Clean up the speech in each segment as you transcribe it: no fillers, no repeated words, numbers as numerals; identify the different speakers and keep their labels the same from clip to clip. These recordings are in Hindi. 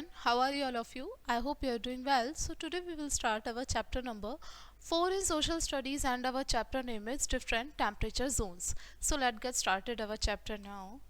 Speaker 1: everyone, how are you all of you? I hope you are doing well. So today we will start our chapter number 4 in social studies and our chapter name is different temperature zones. So let's get started our chapter now.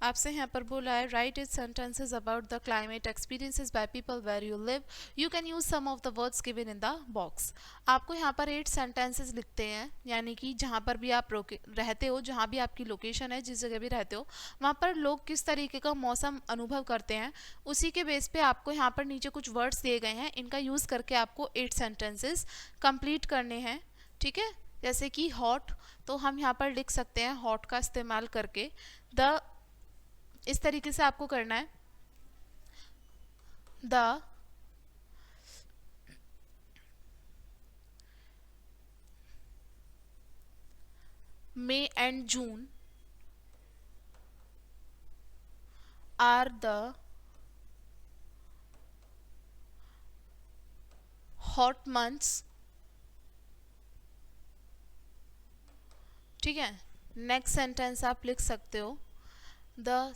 Speaker 1: आपसे यहाँ पर बोला है write it sentences about the climate experiences by people where you live you can use some of the words given in the box. आपको यहाँ पर 8 सेंटेंसेस लिखते हैं, यानी कि जहाँ पर भी आप रहते हो, जहाँ भी आपकी लोकेशन है, जिस जगह भी रहते हो वहाँ पर लोग किस तरीके का मौसम अनुभव करते हैं, उसी के बेस पे आपको यहाँ पर नीचे कुछ वर्ड्स दिए गए हैं। इनका यूज़ करके आपको 8 सेंटेंसेस कंप्लीट करने हैं। ठीक है, जैसे कि हॉट, तो हम यहाँ पर लिख सकते हैं हॉट का इस्तेमाल करके द, इस तरीके से आपको करना है the May and June are the hot months. ठीक है, नेक्स्ट सेंटेंस आप लिख सकते हो द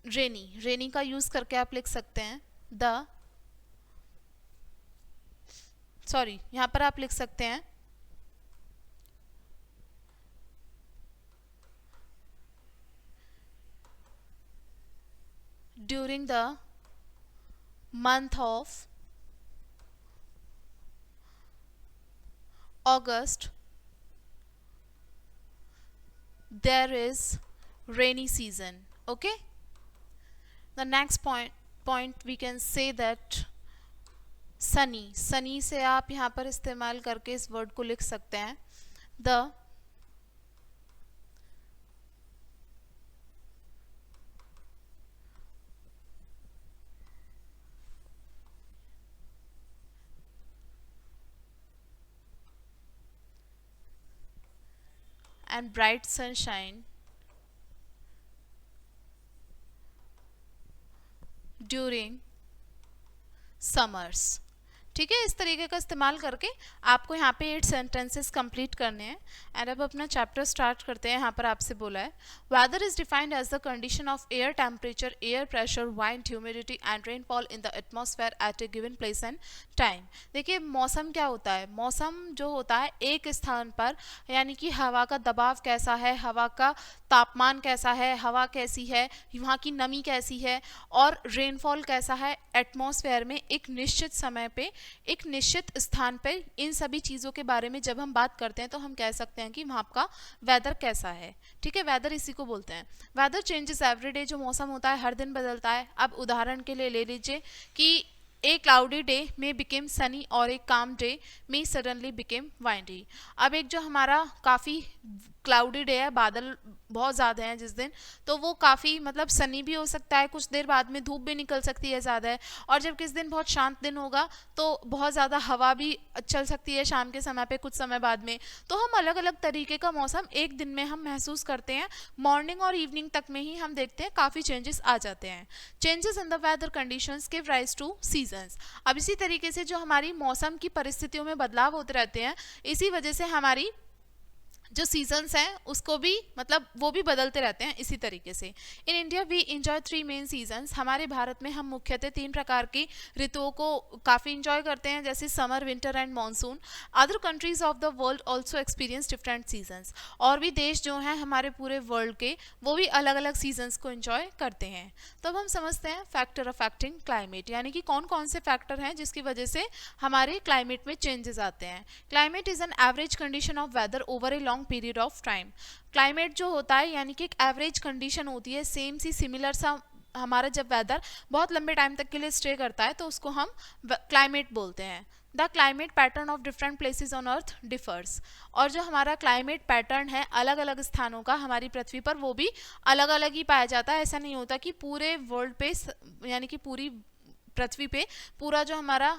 Speaker 1: रेनी का यूज करके आप लिख सकते हैं यहाँ पर आप लिख सकते हैं during the month of August there is rainy season. Okay, the next point we can say that sunny से आप यहाँ पर इस्तेमाल करके इस वर्ड को लिख सकते हैं the and bright sunshine during summers. ठीक है, इस तरीके का इस्तेमाल करके आपको यहाँ पे 8 सेंटेंसेस कंप्लीट करने हैं। एंड अब अपना चैप्टर स्टार्ट करते हैं। यहाँ पर आपसे बोला है weather is defined as the condition of air temperature, air pressure, wind, humidity and rainfall in the atmosphere at a given place and time. देखिए, मौसम क्या होता है? मौसम जो होता है एक स्थान पर, यानी कि हवा का दबाव कैसा है, हवा का तापमान कैसा है, हवा कैसी है, वहाँ की नमी कैसी है, और रेनफॉल कैसा है एटमॉस्फेयर में एक निश्चित समय पे, एक निश्चित स्थान पर। इन सभी चीज़ों के बारे में जब हम बात करते हैं तो हम कह सकते हैं कि वहाँ का वेदर कैसा है। ठीक है, वेदर इसी को बोलते हैं। वेदर चेंजेस एवरीडे, जो मौसम होता है हर दिन बदलता है। अब उदाहरण के लिए ले लीजिए कि ए क्लाउडी डे में बिकेम सनी और एक काम डे में सडनली बिकेम वाइंडी। अब एक जो हमारा काफ़ी क्लाउडी डे है, बादल बहुत ज़्यादा हैं जिस दिन, तो वो काफ़ी मतलब सनी भी हो सकता है, कुछ देर बाद में धूप भी निकल सकती है ज़्यादा है, और जब किस दिन बहुत शांत दिन होगा तो बहुत ज़्यादा हवा भी चल सकती है शाम के समय पे, कुछ समय बाद में। तो हम अलग अलग तरीके का मौसम एक दिन में हम महसूस करते हैं। मॉर्निंग और इवनिंग तक में ही हम देखते हैं काफ़ी चेंजेस आ जाते हैं। Changes in the weather conditions give rise to seasons. अब इसी तरीके से जो हमारी मौसम की परिस्थितियों में बदलाव होते रहते हैं, इसी वजह से हमारी जो सीजन्स हैं उसको भी मतलब वो भी बदलते रहते हैं इसी तरीके से। In India we enjoy 3 main seasons. हमारे भारत में हम मुख्यतः 3 प्रकार की ऋतुओं को काफ़ी इंजॉय करते हैं, जैसे summer, winter and monsoon. Other countries of the world also experience different seasons. और भी देश जो हैं हमारे पूरे वर्ल्ड के, वो भी अलग अलग सीजन्स को इंजॉय करते हैं। तो अब हम समझते हैं फैक्टर अफेक्टिंग क्लाइमेट, यानी कि कौन कौन से फैक्टर हैं जिसकी वजह से हमारे क्लाइमेट में चेंजेस आते हैं। Climate is an average condition of weather over a long period of time. Climate जो होता है यानी कि एक एवरेज कंडीशन होती है, सेम सी सिमिलर सा हमारा जब वेदर बहुत लंबे टाइम तक के लिए स्टे करता है तो उसको हम क्लाइमेट बोलते हैं। The climate pattern of different places on earth differs. और जो हमारा क्लाइमेट पैटर्न है अलग अलग स्थानों का हमारी पृथ्वी पर, वो भी अलग अलग ही पाया जाता है। ऐसा नहीं होता कि पूरे वर्ल्ड पे, यानी कि पूरी पृथ्वी पे पूरा जो हमारा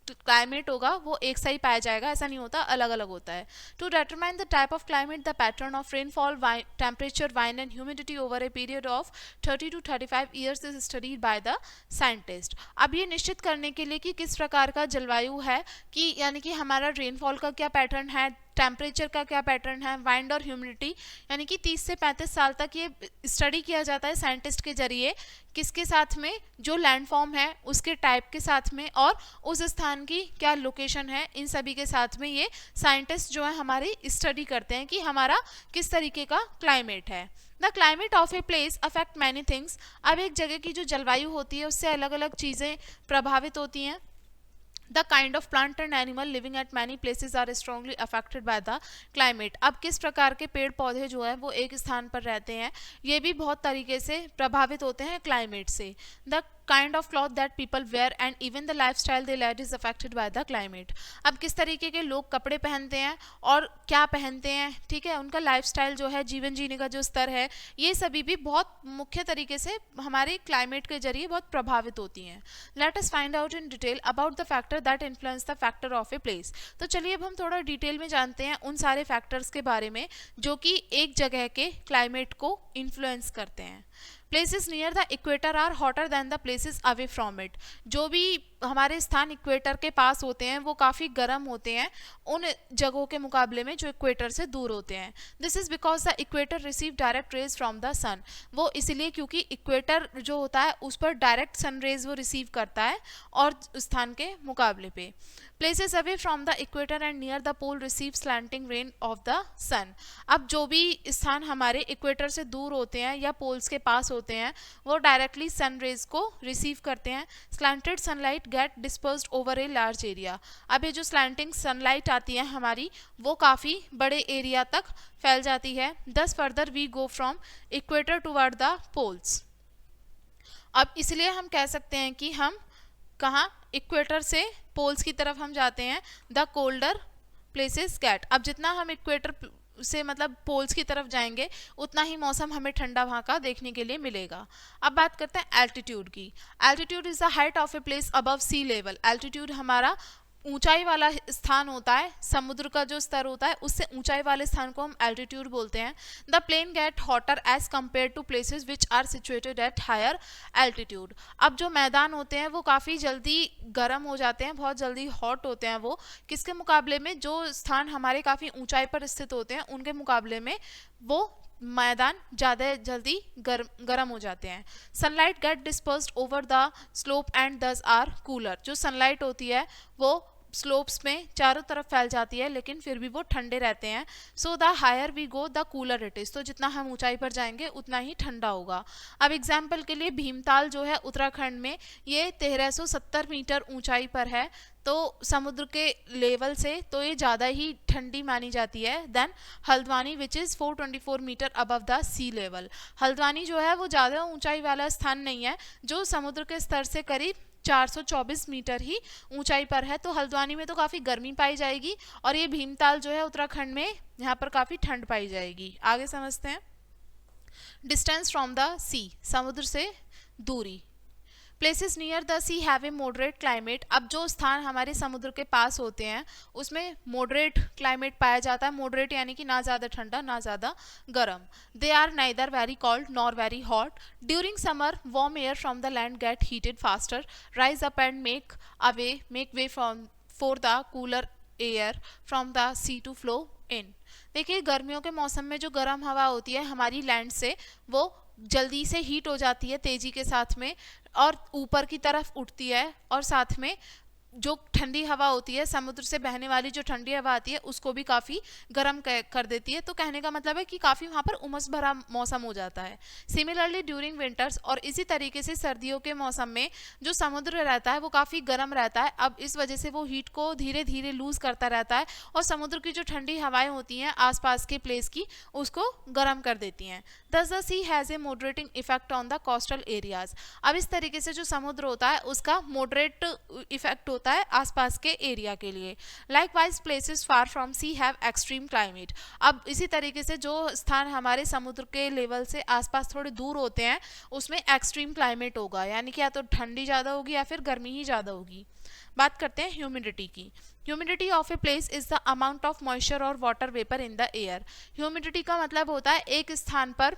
Speaker 1: क्लाइमेट होगा वो एक सा ही पाया जाएगा, ऐसा नहीं होता, अलग अलग होता है। To determine the type of climate, the pattern of rainfall, temperature, wind and humidity over a period of 30 to 35 years is studied by the scientist. अब ये निश्चित करने के लिए कि किस प्रकार का जलवायु है, कि यानी कि हमारा रेनफॉल का क्या पैटर्न है, टेम्परेचर का क्या पैटर्न है, वाइंड और ह्यूमिडिटी, यानी कि 30 से 35 साल तक ये स्टडी किया जाता है साइंटिस्ट के जरिए, किसके साथ में, जो लैंडफॉर्म है उसके टाइप के साथ में और उस स्थान की क्या लोकेशन है, इन सभी के साथ में ये साइंटिस्ट जो है हमारी स्टडी करते हैं कि हमारा किस तरीके का क्लाइमेट है। The climate of a place affect many things. अब एक जगह की जो जलवायु होती है उससे अलग अलग चीज़ें प्रभावित होती हैं। The kind of plant and animal living at many places are strongly affected by the climate। अब किस प्रकार के पेड़ पौधे जो है वो एक स्थान पर रहते हैं, ये भी बहुत तरीके से प्रभावित होते हैं क्लाइमेट से। The kind of cloth that people wear and even the lifestyle they lead is affected by the climate। अब किस तरीके के लोग कपड़े पहनते हैं और क्या पहनते हैं, ठीक है, उनका लाइफस्टाइल जो है, जीवन जीने का जो स्तर है, ये सभी भी बहुत मुख्य तरीके से हमारे क्लाइमेट के जरिए बहुत प्रभावित होती हैं। Let us find out in detail about the factor that influence the factor of a place. तो चलिए अब हम थोड़ा डिटेल में जानते हैं उन सारे फैक्टर्स के बारे में जो कि एक जगह के क्लाइमेट को इन्फ्लुएंस करते हैं। Places near the equator are hotter than the places away from it. जो भी हमारे स्थान इक्वेटर के पास होते हैं वो काफ़ी गर्म होते हैं उन जगहों के मुकाबले में जो इक्वेटर से दूर होते हैं। This is because the equator receive direct rays from the sun. वो इसलिए क्योंकि इक्वेटर जो होता है उस पर डायरेक्ट सन रेज वो रिसीव करता है और स्थान के मुकाबले पे। Places away from the equator and near the pole receive slanting rain of the sun. अब जो भी स्थान हमारे इक्वेटर से दूर होते हैं या पोल्स के पास होते हैं वो डायरेक्टली सन रेज को रिसीव करते हैं। Slanted sunlight get dispersed over a large area. अब ये जो स्लैंटिंग सनलाइट आती है हमारी वो काफ़ी बड़े एरिया तक फैल जाती है। दस further we go from equator toward the poles. अब इसलिए हम कह सकते हैं कि हम कहाँ, इक्वेटर से पोल्स की तरफ हम जाते हैं। The colder places get. अब जितना हम इक्वेटर से मतलब पोल्स की तरफ जाएंगे उतना ही मौसम हमें ठंडा वहाँ का देखने के लिए मिलेगा। अब बात करते हैं एल्टीट्यूड की। Altitude is the height of a place above sea level. Altitude हमारा ऊंचाई वाला स्थान होता है, समुद्र का जो स्तर होता है उससे ऊंचाई वाले स्थान को हम एल्टीट्यूड बोलते हैं। The plain get hotter as compare to places which are situated at higher altitude. अब जो मैदान होते हैं वो काफ़ी जल्दी गर्म हो जाते हैं, बहुत जल्दी हॉट होते हैं वो, किसके मुकाबले में, जो स्थान हमारे काफ़ी ऊंचाई पर स्थित होते हैं उनके मुकाबले में वो मैदान ज़्यादा जल्दी गर्म हो जाते हैं। Sunlight get dispersed over the slope and thus are cooler. जो सनलाइट होती है वो स्लोप्स में चारों तरफ फैल जाती है लेकिन फिर भी वो ठंडे रहते हैं। So the higher we go the cooler it is. तो जितना हम ऊंचाई पर जाएंगे उतना ही ठंडा होगा। अब एग्जाम्पल के लिए भीमताल जो है उत्तराखंड में, ये 1370 मीटर ऊंचाई पर है, तो समुद्र के लेवल से तो ये ज़्यादा ही ठंडी मानी जाती है then Haldwani which is 424 metre above the sea level. Haldwani जो है वो ज़्यादा ऊंचाई वाला स्थान नहीं है, जो समुद्र के स्तर से करीब 424 मीटर ही ऊंचाई पर है। तो हल्द्वानी में तो काफ़ी गर्मी पाई जाएगी और ये भीमताल जो है उत्तराखंड में, यहाँ पर काफ़ी ठंड पाई जाएगी। आगे समझते हैं। डिस्टेंस फ्रॉम द सी, समुद्र से दूरी। Places near the sea have a moderate climate. अब जो स्थान हमारे समुद्र के पास होते हैं उसमें मॉडरेट क्लाइमेट पाया जाता है। मॉडरेट यानी कि ना ज़्यादा ठंडा ना ज़्यादा गर्म। They are neither very cold nor very hot. During summer warm air from the land get heated faster, rise up and make way from for the cooler air from the sea to flow in. देखिए गर्मियों के मौसम में जो गर्म हवा होती है हमारी लैंड से वो जल्दी से हीट हो जाती है तेज़ी के साथ में और ऊपर की तरफ उठती है, और साथ में जो ठंडी हवा होती है समुद्र से बहने वाली जो ठंडी हवा आती है उसको भी काफ़ी गर्म कर देती है। तो कहने का मतलब है कि काफ़ी वहाँ पर उमस भरा मौसम हो जाता है। सिमिलरली ड्यूरिंग विंटर्स, और इसी तरीके से सर्दियों के मौसम में जो समुद्र रहता है वो काफ़ी गर्म रहता है। अब इस वजह से वो हीट को धीरे धीरे लूज़ करता रहता है और समुद्र की जो ठंडी हवाएँ होती हैं आसपास के प्लेस की उसको गर्म कर देती हैं। Thus the sea has a moderating effect on the coastal areas. अब इस तरीके से जो समुद्र होता है उसका मॉडरेट इफेक्ट होता है आसपास के एरिया के लिए। Likewise places far from sea have extreme climate. अब इसी तरीके से जो स्थान हमारे समुद्र के लेवल से आसपास थोड़े दूर होते हैं उसमें एक्सट्रीम क्लाइमेट होगा, यानी कि या तो ठंडी ज़्यादा होगी या फिर गर्मी ही ज़्यादा होगी। बात करते हैं ह्यूमिडिटी की। Humidity of a place is the amount of moisture और water vapour in the air. Humidity का मतलब होता है एक स्थान पर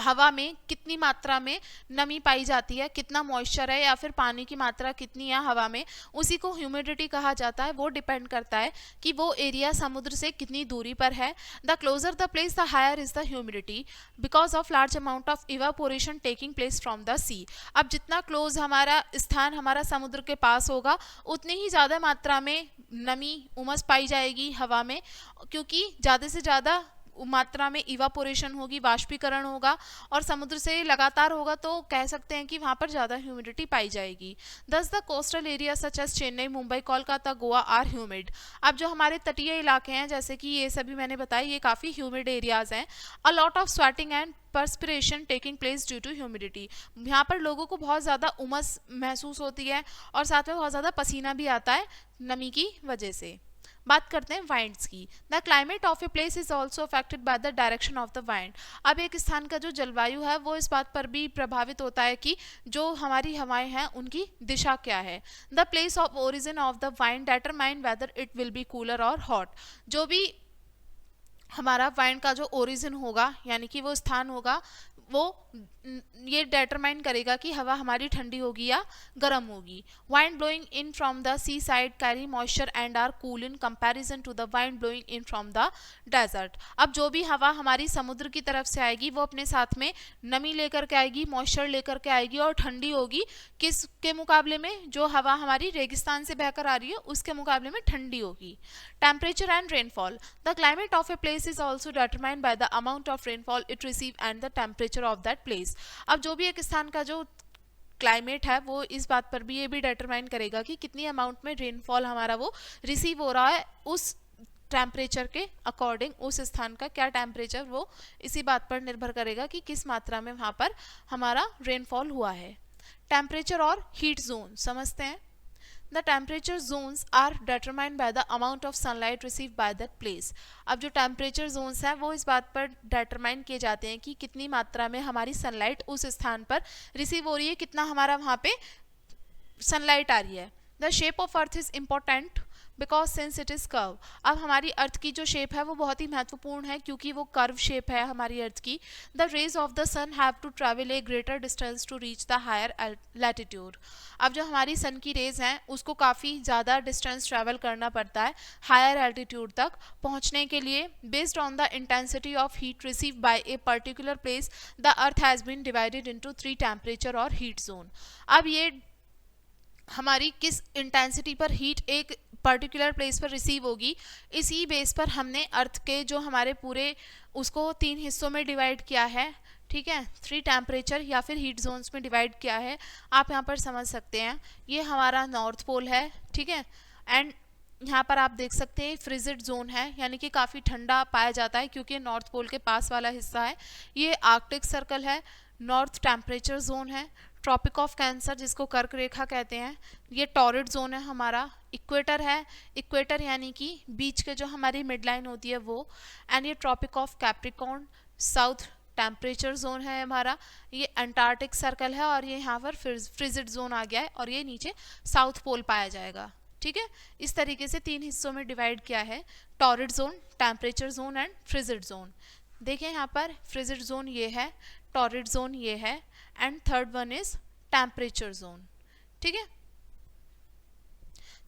Speaker 1: हवा में कितनी मात्रा में नमी पाई जाती है, कितना मॉइस्चर है या फिर पानी की मात्रा कितनी है हवा में, उसी को ह्यूमिडिटी कहा जाता है। वो डिपेंड करता है कि वो एरिया समुद्र से कितनी दूरी पर है। The closer the place the higher is the humidity because of large amount of evaporation taking place from the sea. अब जितना क्लोज हमारा स्थान हमारा समुद्र के पास होगा उतनी ही ज़्यादा मात्रा में नमी उमस पाई जाएगी हवा में, क्योंकि ज़्यादा से ज़्यादा मात्रा में इवापोरेशन होगी, वाष्पीकरण होगा और समुद्र से लगातार होगा, तो कह सकते हैं कि वहाँ पर ज़्यादा ह्यूमिडिटी पाई जाएगी। Thus the coastal area such as Chennai, Mumbai, Kolkata, Goa are humid. अब जो हमारे तटीय इलाके हैं जैसे कि ये सभी मैंने बताया, ये काफ़ी ह्यूमिड एरियाज हैं। A lot of sweating and perspiration taking place due to humidity. यहाँ पर लोगों को बहुत ज़्यादा उमस महसूस होती है और साथ में बहुत ज़्यादा पसीना भी आता है नमी की वजह से। बात करते हैं वाइंड्स की। The climate of a place is also affected by the direction of the wind. अब एक स्थान का जो जलवायु है वो इस बात पर भी प्रभावित होता है कि जो हमारी हवाएं हैं उनकी दिशा क्या है। The place of origin of the wind determine whether it will be cooler और हॉट। जो भी हमारा वाइंड का जो ओरिजिन होगा यानी कि वो स्थान होगा वो ये डिटरमाइन करेगा कि हवा हमारी ठंडी होगी या गर्म होगी। Wind blowing in from the sea side carry moisture and are cool in comparison to the wind blowing in from the desert. अब जो भी हवा हमारी समुद्र की तरफ से आएगी वो अपने साथ में नमी लेकर के आएगी, मॉइस्चर लेकर के आएगी और ठंडी होगी। किसके मुकाबले में? जो हवा हमारी रेगिस्तान से बहकर आ रही है उसके मुकाबले में ठंडी होगी। Temperature and rainfall. The climate of a place is also determined by the amount of rainfall it receive and the temperature of that place. अब जो भी एक स्थान का जो क्लाइमेट है वो इस बात पर भी ये भी डिटरमाइन करेगा कि कितनी अमाउंट में रेनफॉल हमारा वो रिसीव हो रहा है। उस टेम्परेचर के अकॉर्डिंग उस स्थान का क्या टेम्परेचर वो इसी बात पर निर्भर करेगा कि किस मात्रा में वहाँ पर हमारा रेनफॉल हुआ है। टेम्परेचर और हीट जोन समझते हैं। The temperature zones are determined by the amount of sunlight received by that place. अब जो temperature zones हैं वो इस बात पर determine किए जाते हैं कि कितनी मात्रा में हमारी sunlight उस स्थान पर receive हो रही है, कितना हमारा वहाँ पे sunlight आ रही है। The shape of earth is important because since it is curve. अब हमारी अर्थ की जो शेप है वो बहुत ही महत्वपूर्ण है क्योंकि वो कर्व शेप है हमारी अर्थ की। The rays of the sun have to travel a greater distance to reach the higher latitude. अब जो हमारी सन की रेज हैं उसको काफ़ी ज़्यादा डिस्टेंस ट्रैवल करना पड़ता है हायर एल्टीट्यूड तक पहुंचने के लिए। Based on the intensity of heat receive by a particular place the earth has been divided into 3 temperature और हीट जोन। अब ये हमारी किस इंटेंसिटी पर हीट एक पर्टिकुलर प्लेस पर रिसीव होगी, इसी बेस पर हमने अर्थ के जो हमारे पूरे उसको 3 हिस्सों में डिवाइड किया है। ठीक है, 3 टेम्परेचर या फिर हीट जोन्स में डिवाइड किया है। आप यहाँ पर समझ सकते हैं ये हमारा नॉर्थ पोल है। ठीक है, एंड यहाँ पर आप देख सकते हैं फ्रिजिड जोन है यानी कि काफ़ी ठंडा पाया जाता है क्योंकि नॉर्थ पोल के पास वाला हिस्सा है। ये आर्कटिक सर्कल है, नॉर्थ टेम्परेचर जोन है। ट्रॉपिक ऑफ कैंसर जिसको कर्क रेखा कहते हैं, ये टॉरिड जोन है हमारा। इक्वेटर है, इक्वेटर यानी कि बीच के जो हमारी मिड लाइन होती है वो। एंड ये Tropic of Capricorn south temperature zone है हमारा। ये अंटार्कटिक सर्कल है और ये यहाँ पर फ्रिजिड जोन आ गया है और ये नीचे साउथ पोल पाया जाएगा। ठीक है, इस तरीके से 3 हिस्सों में डिवाइड किया है, torrid zone, temperature zone and frigid zone. देखें यहाँ पर फ्रिजिड जोन ये है, टॉरिड जोन ये है and third one is temperature zone. ठीक है,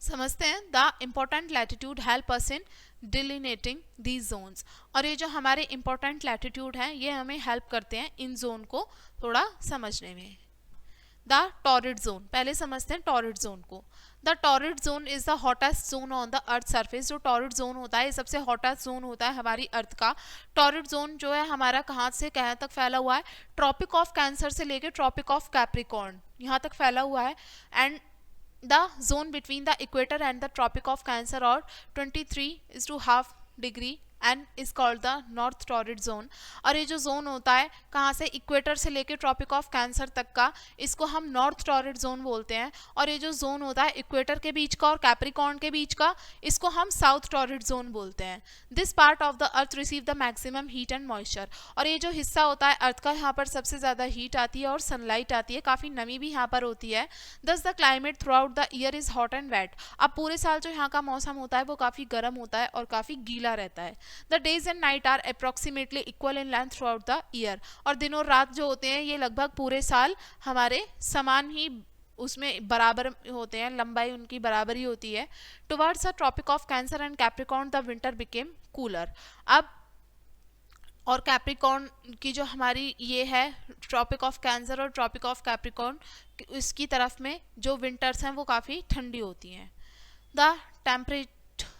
Speaker 1: समझते हैं। The important latitude help us in delineating these zones. और ये जो हमारे इम्पोर्टेंट लैटिट्यूड हैं ये हमें हेल्प करते हैं इन जोन को थोड़ा समझने में। द टॉरिड जोन, पहले समझते हैं टॉरिड जोन को। The torrid zone is the hottest zone on the earth surface. जो टॉरिड जोन होता है ये सबसे हॉटेस्ट जोन होता है हमारी अर्थ का। टॉरिड जोन जो है हमारा कहाँ से कहाँ तक फैला हुआ है? ट्रॉपिक ऑफ कैंसर से लेकर ट्रॉपिक ऑफ कैप्रिकॉर्न यहाँ तक फैला हुआ है। And the zone between the equator and the tropic of cancer or 23.5 degree and is called the north torrid zone. और ये जो जोन होता है कहाँ से, इक्वेटर से लेकर ट्रॉपिक ऑफ कैंसर तक का, इसको हम नॉर्थ टॉरिड जोन बोलते हैं। और ये जो जोन होता है इक्वेटर के बीच का और कैप्रिकॉर्न के बीच का, इसको हम साउथ टॉरिड जोन बोलते हैं। This part of the earth receive the maximum heat and moisture. और ये जो हिस्सा होता है अर्थ का, यहाँ पर सबसे ज़्यादा हीट आती है और सनलाइट आती है, काफ़ी नमी भी यहाँ पर होती है। Thus the climate throughout the year is hot and wet. अब पूरे साल जो यहाँ का मौसम होता है वो काफ़ी गर्म होता है और काफ़ी गीला रहता है। The days and night are approximately equal in length throughout the year, और दिन और रात जो होते हैं ये लगभग पूरे साल हमारे समान ही उसमें बराबर होते हैं, लंबाई उनकी बराबर ही होती है. Towards the Tropic of Cancer and Capricorn the winter became cooler. अब और कैप्रिकॉर्न की जो हमारी ये है ट्रॉपिक ऑफ कैंसर और ट्रॉपिक ऑफ कैप्रिकॉर्न, इसकी तरफ में जो विंटर्स हैं वो काफ़ी ठंडी होती हैं. द टेम्परेट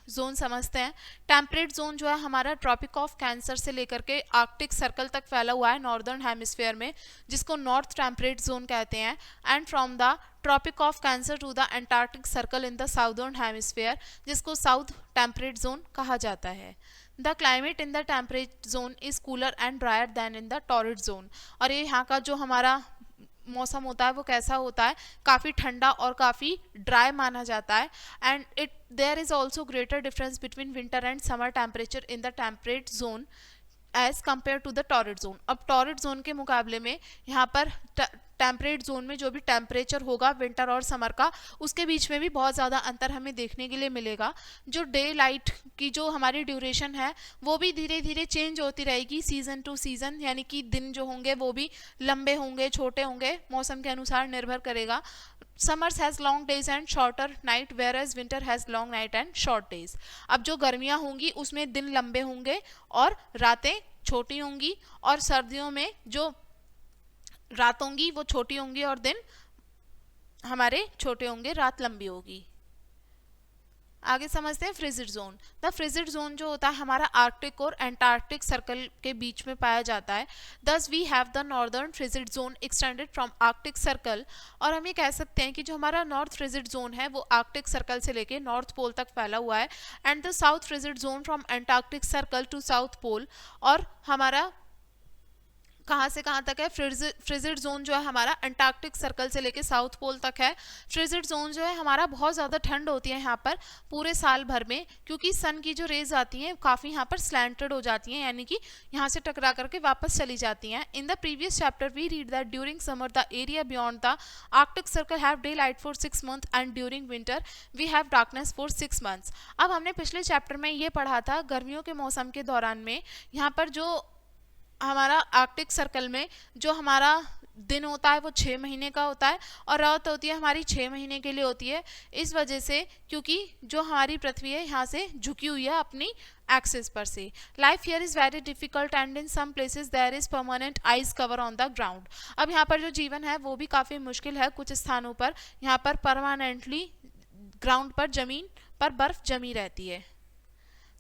Speaker 1: जोन समझते हैं. टेम्परेट जोन जो है हमारा ट्रॉपिक ऑफ कैंसर से लेकर के आर्कटिक सर्कल तक फैला हुआ है नॉर्दर्न हेमिस्फीयर में, जिसको नॉर्थ टेम्परेट जोन कहते हैं. And from the Tropic of Cancer to the Antarctic Circle in the southern hemisphere, जिसको साउथ टेम्परेट जोन कहा जाता है. The climate in the temperate zone is cooler and drier than in the torrid zone. और ये यहाँ का जो हमारा मौसम होता है वो कैसा होता है, काफ़ी ठंडा और काफ़ी ड्राई माना जाता है. And there is also greater difference between winter and summer temperature in the temperate zone as compare to the torrid zone. अब टॉरिड जोन के मुकाबले में यहाँ पर टेम्परेट जोन में जो भी टेम्परेचर होगा विंटर और समर का, उसके बीच में भी बहुत ज़्यादा अंतर हमें देखने के लिए मिलेगा. जो डे लाइट की जो हमारी ड्यूरेशन है वो भी धीरे धीरे चेंज होती रहेगी सीज़न टू सीज़न, यानी कि दिन जो होंगे वो भी लंबे होंगे छोटे होंगे, मौसम के अनुसार निर्भर करेगा. Summers has long days and shorter night, whereas winter has long night and short days. अब जो गर्मियाँ होंगी उसमें दिन लंबे होंगे और रातें छोटी होंगी, और सर्दियों में जो रात होंगी वो छोटी होंगी और दिन हमारे छोटे होंगे, रात लंबी होगी. आगे समझते हैं frigid zone. The frigid zone जो होता है हमारा आर्कटिक और एंटार्क्टिक सर्कल के बीच में पाया जाता है. Thus we have the northern frigid zone extended from Arctic Circle. और हम ये कह सकते हैं कि जो हमारा नॉर्थ फ्रिजिड जोन है वो आर्कटिक सर्कल से लेके नॉर्थ पोल तक फैला हुआ है. And the south frigid zone from Antarctic Circle to South Pole. और हमारा कहाँ से कहाँ तक है, फ्रिजिड जोन जो है हमारा अंटार्कटिक सर्कल से लेके साउथ पोल तक है. फ्रिजिड जोन जो है हमारा बहुत ज़्यादा ठंड होती है यहाँ पर पूरे साल भर में, क्योंकि सन की जो रेज आती हैं काफ़ी यहाँ पर स्लैंटेड हो जाती हैं, यानी कि यहाँ से टकरा करके वापस चली जाती हैं. In the previous chapter we read that during summer the area beyond the Arctic Circle have daylight for 6 months and during winter we have darkness for 6 months. अब हमने पिछले चैप्टर में ये पढ़ा था गर्मियों के मौसम के दौरान में यहाँ पर जो हमारा आर्कटिक सर्कल में जो हमारा दिन होता है वो 6 महीने का होता है, और रात होती है हमारी 6 महीने के लिए होती है. इस वजह से क्योंकि जो हमारी पृथ्वी है यहाँ से झुकी हुई है अपनी एक्सिस पर से. Life here is very difficult and in some places there is permanent ice cover on the ground. अब यहाँ पर जो जीवन है वो भी काफ़ी मुश्किल है. कुछ स्थानों पर यहाँ पर परमानेंटली ग्राउंड पर ज़मीन पर बर्फ़ जमी रहती है.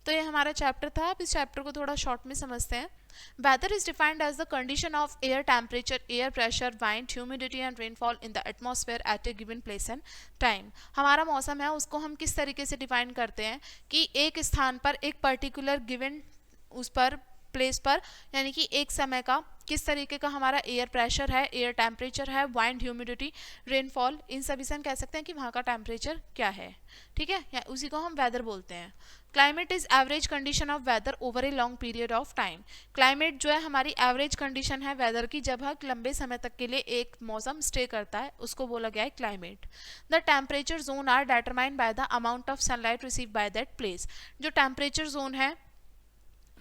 Speaker 1: तो ये हमारा चैप्टर था. अब इस चैप्टर को थोड़ा शॉर्ट में समझते हैं. Weather is defined as the condition of air temperature, air pressure, wind, humidity and rainfall in the atmosphere at a given place and time. हमारा मौसम है उसको हम किस तरीके से डिफाइन करते हैं कि एक स्थान पर एक पर्टिकुलर गिवन उस पर प्लेस पर, यानी कि एक समय का किस तरीके का हमारा एयर प्रेशर है, एयर टेम्परेचर है, वाइंड, ह्यूमिडिटी, रेनफॉल, इन सभी से हम कह सकते हैं कि वहाँ का टेम्परेचर क्या है. ठीक है, या उसी को हम वेदर बोलते हैं. Climate is average condition of weather over a long period of time. Climate जो है हमारी एवरेज कंडीशन है वेदर की, जब हम लंबे समय तक के लिए एक मौसम स्टे करता है उसको बोला गया है climate. The temperature zone are determined by the amount of sunlight receive by that place. जो टेम्परेचर जोन है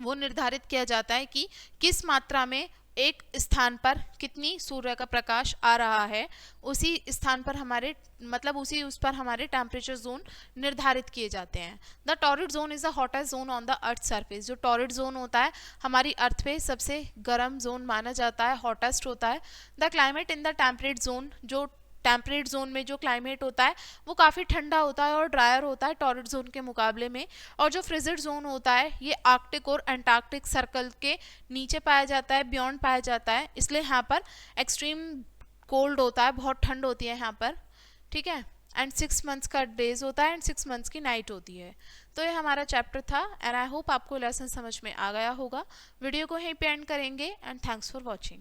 Speaker 1: वो निर्धारित किया जाता है कि किस मात्रा में एक स्थान पर कितनी सूर्य का प्रकाश आ रहा है, उसी स्थान पर हमारे मतलब उसी उस पर हमारे टेम्परेचर जोन निर्धारित किए जाते हैं. The torrid zone is the hottest zone on the earth surface. जो टॉरिड जोन होता है हमारी अर्थ पे सबसे गर्म जोन माना जाता है, हॉटेस्ट होता है. The climate in the temperate zone, जो टेम्परेट जोन में जो क्लाइमेट होता है वो काफ़ी ठंडा होता है और ड्रायर होता है टॉरिड जोन के मुकाबले में. और जो फ्रिजिड जोन होता है ये आर्कटिक और अंटार्कटिक सर्कल के नीचे पाया जाता है, बियॉन्ड पाया जाता है, इसलिए यहाँ पर एक्सट्रीम कोल्ड होता है, बहुत ठंड होती है यहाँ पर. ठीक है, एंड 6 months का डेज होता है एंड 6 months की नाइट होती है. तो ये हमारा चैप्टर था एंड आई होप आपको लेसन समझ में आ गया होगा. वीडियो को यहीं पे एंड करेंगे एंड थैंक्स फॉर वॉचिंग.